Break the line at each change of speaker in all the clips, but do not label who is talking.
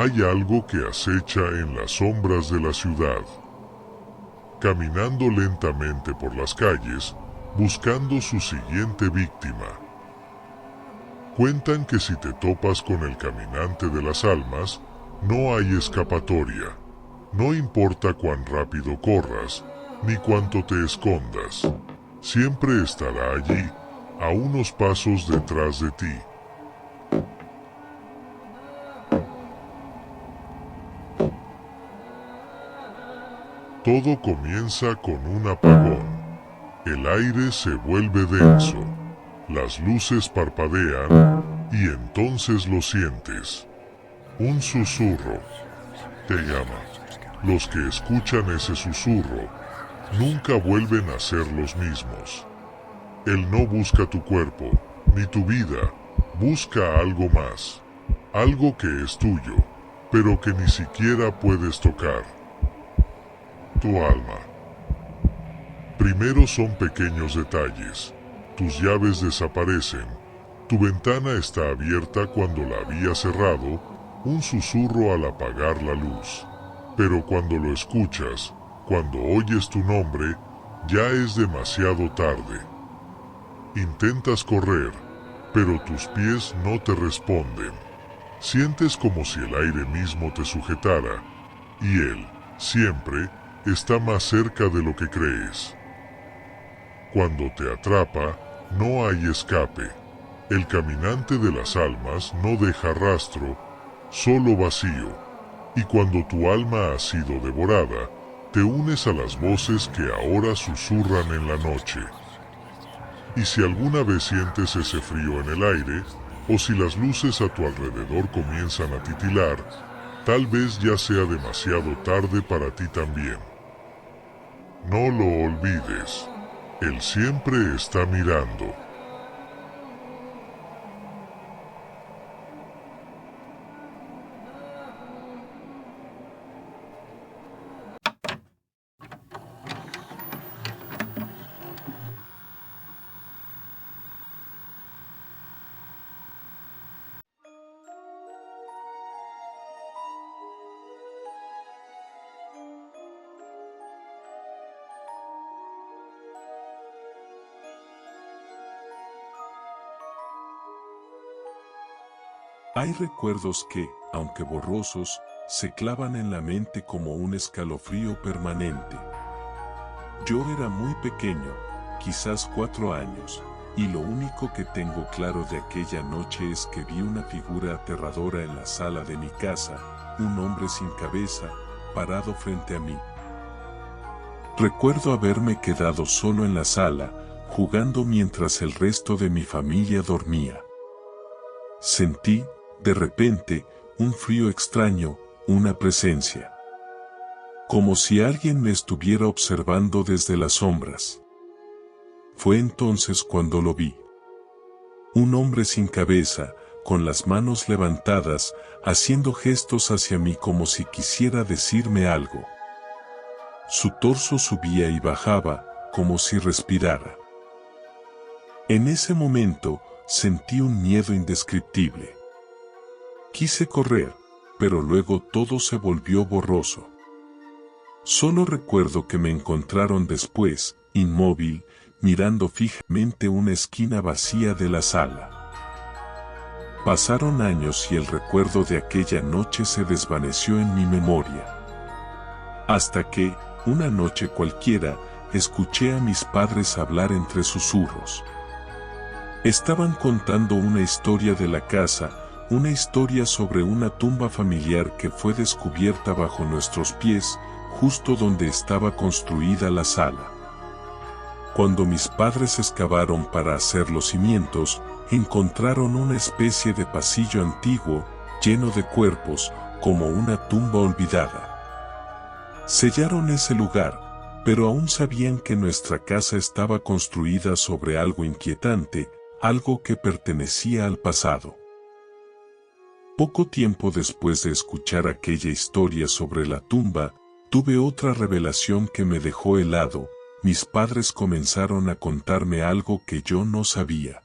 Hay algo que acecha en las sombras de la ciudad. Caminando lentamente por las calles, buscando su siguiente víctima. Cuentan que si te topas con el caminante de las almas, no hay escapatoria. No importa cuán rápido corras, ni cuánto te escondas. Siempre estará allí, a unos pasos detrás de ti. Todo comienza con un apagón. El aire se vuelve denso. Las luces parpadean y entonces lo sientes. Un susurro. Te llama. Los que escuchan ese susurro nunca vuelven a ser los mismos. Él no busca tu cuerpo, ni tu vida. Busca algo más. Algo que es tuyo, pero que ni siquiera puedes tocar. Tu alma. Primero son pequeños detalles. Tus llaves desaparecen. Tu ventana está abierta cuando la había cerrado, un susurro al apagar la luz. Pero cuando lo escuchas, cuando oyes tu nombre, ya es demasiado tarde. Intentas correr, pero tus pies no te responden. Sientes como si el aire mismo te sujetara, y él, siempre, está más cerca de lo que crees. Cuando te atrapa, no hay escape. El caminante de las almas no deja rastro, solo vacío. Y cuando tu alma ha sido devorada, te unes a las voces que ahora susurran en la noche. Y si alguna vez sientes ese frío en el aire, o si las luces a tu alrededor comienzan a titilar, tal vez ya sea demasiado tarde para ti también. No lo olvides. Él siempre está mirando.
Hay recuerdos que, aunque borrosos, se clavan en la mente como un escalofrío permanente. Yo era muy pequeño, quizás 4 años, y lo único que tengo claro de aquella noche es que vi una figura aterradora en la sala de mi casa, un hombre sin cabeza, parado frente a mí. Recuerdo haberme quedado solo en la sala, jugando mientras el resto de mi familia dormía. Sentí, de repente, un frío extraño, una presencia. Como si alguien me estuviera observando desde las sombras. Fue entonces cuando lo vi. Un hombre sin cabeza, con las manos levantadas, haciendo gestos hacia mí como si quisiera decirme algo. Su torso subía y bajaba, como si respirara. En ese momento, sentí un miedo indescriptible. Quise correr, pero luego todo se volvió borroso. Solo recuerdo que me encontraron después, inmóvil, mirando fijamente una esquina vacía de la sala. Pasaron años y el recuerdo de aquella noche se desvaneció en mi memoria. Hasta que, una noche cualquiera, escuché a mis padres hablar entre susurros. Estaban contando una historia de la casa, una historia sobre una tumba familiar que fue descubierta bajo nuestros pies, justo donde estaba construida la sala. Cuando mis padres excavaron para hacer los cimientos, encontraron una especie de pasillo antiguo, lleno de cuerpos, como una tumba olvidada. Sellaron ese lugar, pero aún sabían que nuestra casa estaba construida sobre algo inquietante, algo que pertenecía al pasado. Poco tiempo después de escuchar aquella historia sobre la tumba, tuve otra revelación que me dejó helado. Mis padres comenzaron a contarme algo que yo no sabía.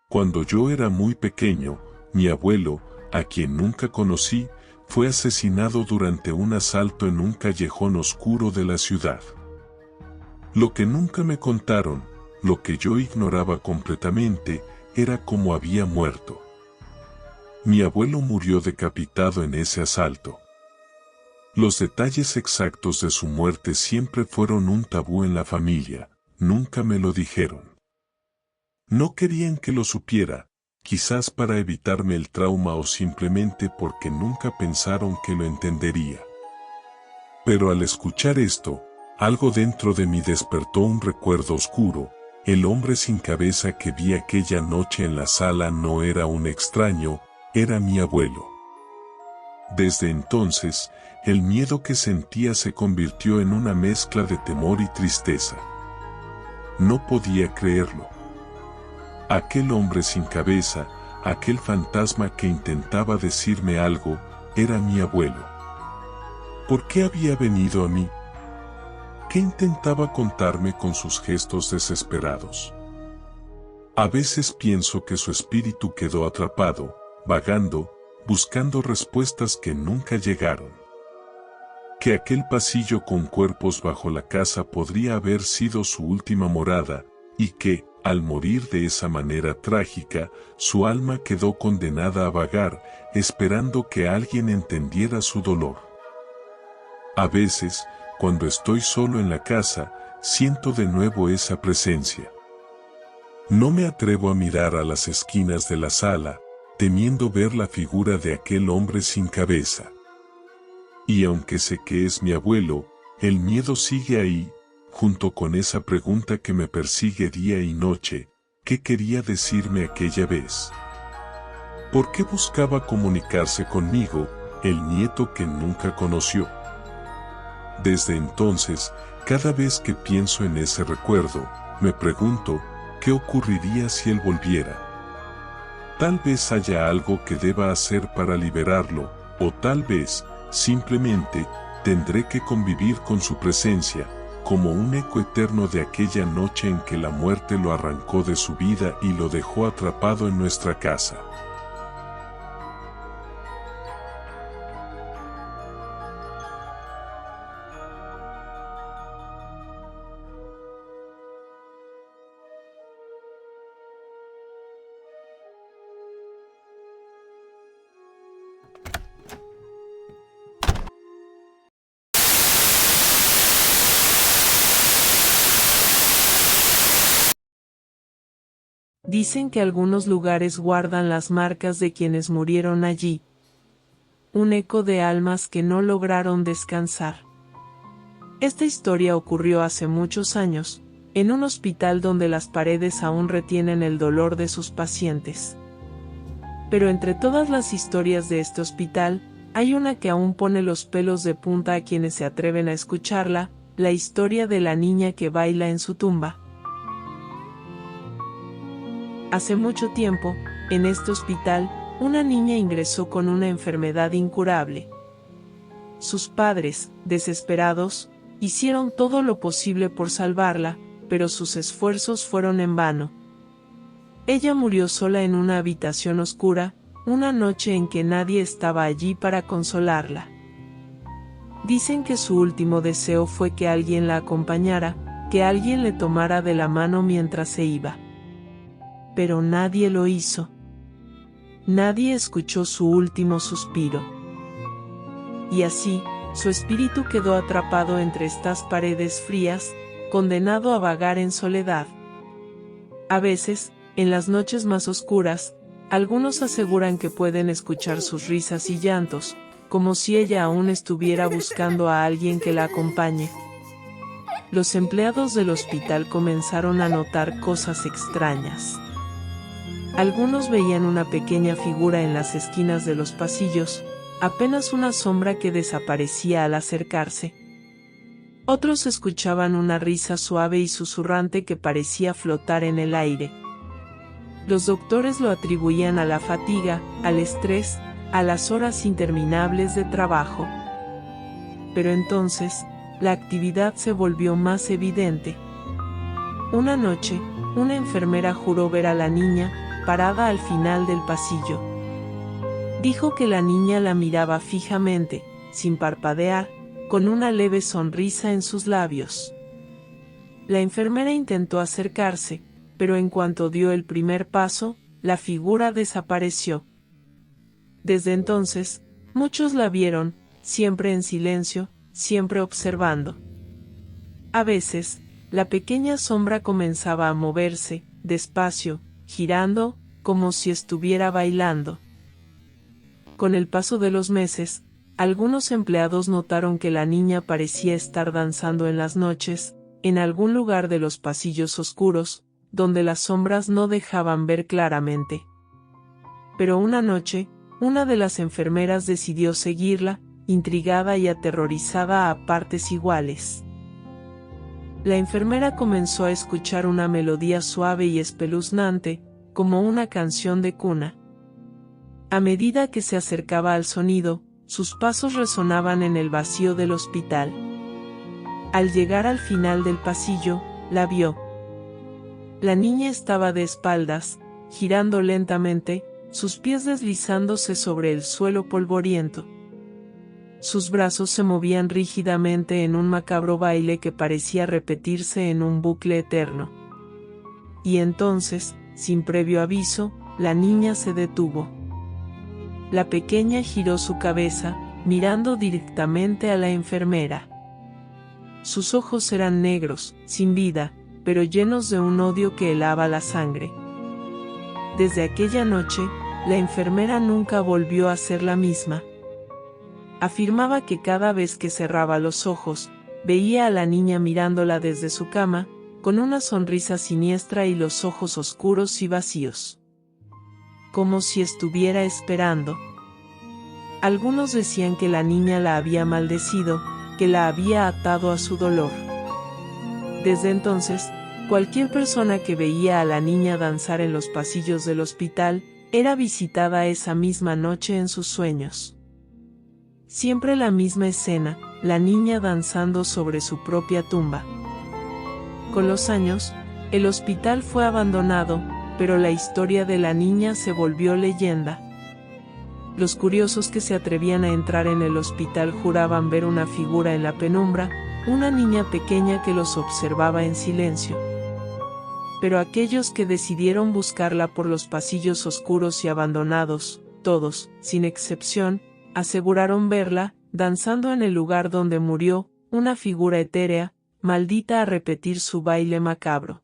Cuando yo era muy pequeño, mi abuelo, a quien nunca conocí, fue asesinado durante un asalto en un callejón oscuro de la ciudad. Lo que nunca me contaron, lo que yo ignoraba completamente, era cómo había muerto. Mi abuelo murió decapitado en ese asalto. Los detalles exactos de su muerte siempre fueron un tabú en la familia, nunca me lo dijeron. No querían que lo supiera, quizás para evitarme el trauma o simplemente porque nunca pensaron que lo entendería. Pero al escuchar esto, algo dentro de mí despertó un recuerdo oscuro. El hombre sin cabeza que vi aquella noche en la sala no era un extraño, era mi abuelo. Desde entonces, el miedo que sentía se convirtió en una mezcla de temor y tristeza. No podía creerlo. Aquel hombre sin cabeza, aquel fantasma que intentaba decirme algo, era mi abuelo. ¿Por qué había venido a mí? ¿Qué intentaba contarme con sus gestos desesperados? A veces pienso que su espíritu quedó atrapado, vagando, buscando respuestas que nunca llegaron. Que aquel pasillo con cuerpos bajo la casa podría haber sido su última morada, y que, al morir de esa manera trágica, su alma quedó condenada a vagar, esperando que alguien entendiera su dolor. A veces, cuando estoy solo en la casa, siento de nuevo esa presencia. No me atrevo a mirar a las esquinas de la sala, temiendo ver la figura de aquel hombre sin cabeza. Y aunque sé que es mi abuelo, el miedo sigue ahí, junto con esa pregunta que me persigue día y noche: ¿qué quería decirme aquella vez? ¿Por qué buscaba comunicarse conmigo, el nieto que nunca conoció? Desde entonces, cada vez que pienso en ese recuerdo, me pregunto, ¿qué ocurriría si él volviera? Tal vez haya algo que deba hacer para liberarlo, o tal vez, simplemente, tendré que convivir con su presencia, como un eco eterno de aquella noche en que la muerte lo arrancó de su vida y lo dejó atrapado en nuestra casa.
Dicen que algunos lugares guardan las marcas de quienes murieron allí. Un eco de almas que no lograron descansar. Esta historia ocurrió hace muchos años, en un hospital donde las paredes aún retienen el dolor de sus pacientes. Pero entre todas las historias de este hospital, hay una que aún pone los pelos de punta a quienes se atreven a escucharla, la historia de la niña que baila en su tumba. Hace mucho tiempo, en este hospital, una niña ingresó con una enfermedad incurable. Sus padres, desesperados, hicieron todo lo posible por salvarla, pero sus esfuerzos fueron en vano. Ella murió sola en una habitación oscura, una noche en que nadie estaba allí para consolarla. Dicen que su último deseo fue que alguien la acompañara, que alguien le tomara de la mano mientras se iba. Pero nadie lo hizo. Nadie escuchó su último suspiro. Y así, su espíritu quedó atrapado entre estas paredes frías, condenado a vagar en soledad. A veces, en las noches más oscuras, algunos aseguran que pueden escuchar sus risas y llantos, como si ella aún estuviera buscando a alguien que la acompañe. Los empleados del hospital comenzaron a notar cosas extrañas. Algunos veían una pequeña figura en las esquinas de los pasillos, apenas una sombra que desaparecía al acercarse. Otros escuchaban una risa suave y susurrante que parecía flotar en el aire. Los doctores lo atribuían a la fatiga, al estrés, a las horas interminables de trabajo. Pero entonces, la actividad se volvió más evidente. Una noche, una enfermera juró ver a la niña, parada al final del pasillo. Dijo que la niña la miraba fijamente, sin parpadear, con una leve sonrisa en sus labios. La enfermera intentó acercarse, pero en cuanto dio el primer paso, la figura desapareció. Desde entonces, muchos la vieron, siempre en silencio, siempre observando. A veces, la pequeña sombra comenzaba a moverse, despacio, girando, como si estuviera bailando. Con el paso de los meses, algunos empleados notaron que la niña parecía estar danzando en las noches, en algún lugar de los pasillos oscuros, donde las sombras no dejaban ver claramente. Pero una noche, una de las enfermeras decidió seguirla, intrigada y aterrorizada a partes iguales. La enfermera comenzó a escuchar una melodía suave y espeluznante, como una canción de cuna. A medida que se acercaba al sonido, sus pasos resonaban en el vacío del hospital. Al llegar al final del pasillo, la vio. La niña estaba de espaldas, girando lentamente, sus pies deslizándose sobre el suelo polvoriento. Sus brazos se movían rígidamente en un macabro baile que parecía repetirse en un bucle eterno. Y entonces, sin previo aviso, la niña se detuvo. La pequeña giró su cabeza, mirando directamente a la enfermera. Sus ojos eran negros, sin vida, pero llenos de un odio que helaba la sangre. Desde aquella noche, la enfermera nunca volvió a ser la misma. Afirmaba que cada vez que cerraba los ojos, veía a la niña mirándola desde su cama, con una sonrisa siniestra y los ojos oscuros y vacíos. Como si estuviera esperando. Algunos decían que la niña la había maldecido, que la había atado a su dolor. Desde entonces, cualquier persona que veía a la niña danzar en los pasillos del hospital, era visitada esa misma noche en sus sueños. Siempre la misma escena, la niña danzando sobre su propia tumba. Con los años, el hospital fue abandonado, pero la historia de la niña se volvió leyenda. Los curiosos que se atrevían a entrar en el hospital juraban ver una figura en la penumbra, una niña pequeña que los observaba en silencio. Pero aquellos que decidieron buscarla por los pasillos oscuros y abandonados, todos, sin excepción, aseguraron verla, danzando en el lugar donde murió, una figura etérea, maldita a repetir su baile macabro.